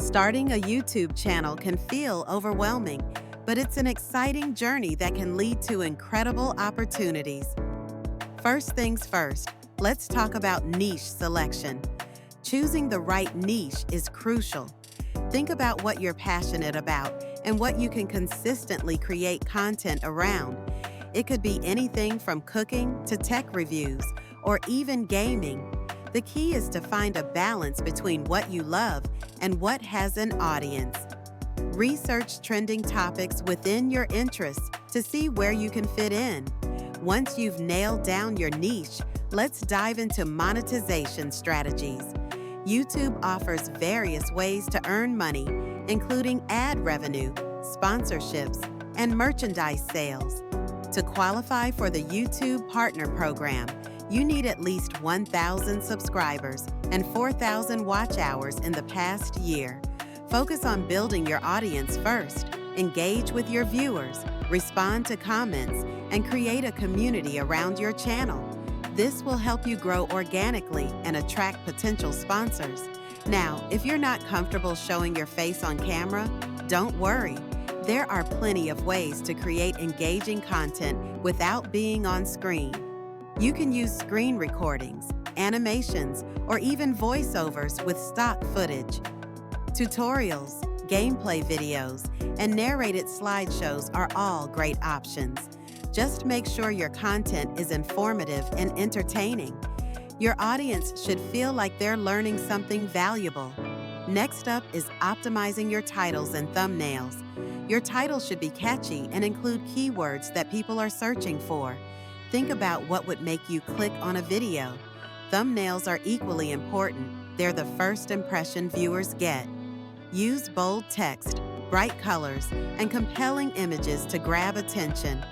Starting a YouTube channel can feel overwhelming, but it's an exciting journey that can lead to incredible opportunities. First things first, let's talk about niche selection. Choosing the right niche is crucial. Think about what you're passionate about and what you can consistently create content around. It could be anything from cooking to tech reviews or even gaming. The key is to find a balance between what you love and what has an audience. Research trending topics within your interests to see where you can fit in. Once you've nailed down your niche, let's dive into monetization strategies. YouTube offers various ways to earn money, including ad revenue, sponsorships, and merchandise sales. To qualify for the YouTube Partner Program, you need at least 1,000 subscribers and 4,000 watch hours in the past year. Focus on building your audience first, engage with your viewers, respond to comments, and create a community around your channel. This will help you grow organically and attract potential sponsors. Now, if you're not comfortable showing your face on camera, don't worry. There are plenty of ways to create engaging content without being on screen. You can use screen recordings, animations, or even voiceovers with stock footage. Tutorials, gameplay videos, and narrated slideshows are all great options. Just make sure your content is informative and entertaining. Your audience should feel like they're learning something valuable. Next up is optimizing your titles and thumbnails. Your title should be catchy and include keywords that people are searching for. Think about what would make you click on a video. Thumbnails are equally important. They're the first impression viewers get. Use bold text, bright colors, and compelling images to grab attention.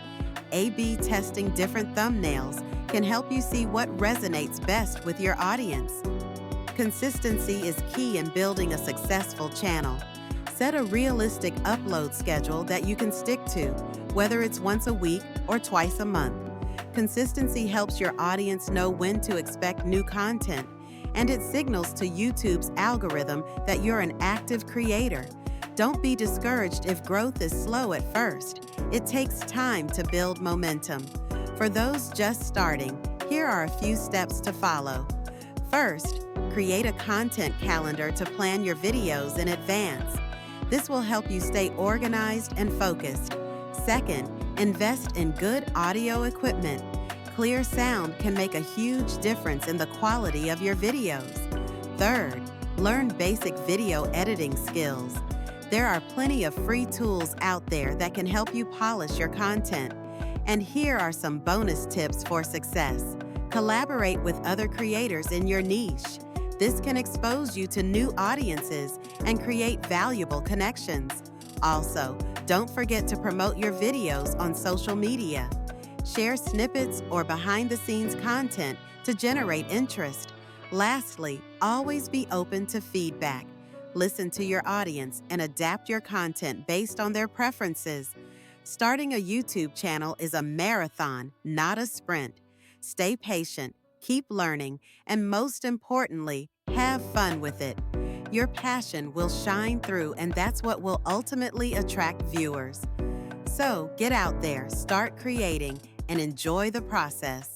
A/B testing different thumbnails can help you see what resonates best with your audience. Consistency is key in building a successful channel. Set a realistic upload schedule that you can stick to, whether it's once a week or twice a month. Consistency helps your audience know when to expect new content, and it signals to YouTube's algorithm that you're an active creator. Don't be discouraged if growth is slow at first. It takes time to build momentum. For those just starting, here are a few steps to follow. First, create a content calendar to plan your videos in advance. This will help you stay organized and focused. Second, invest in good audio equipment. Clear sound can make a huge difference in the quality of your videos. Third, learn basic video editing skills. There are plenty of free tools out there that can help you polish your content. And here are some bonus tips for success. Collaborate with other creators in your niche. This can expose you to new audiences and create valuable connections. Also, don't forget to promote your videos on social media. Share snippets or behind-the-scenes content to generate interest. Lastly, always be open to feedback. Listen to your audience and adapt your content based on their preferences. Starting a YouTube channel is a marathon, not a sprint. Stay patient, keep learning, and most importantly, have fun with it. Your passion will shine through, and that's what will ultimately attract viewers. So get out there, start creating, and enjoy the process.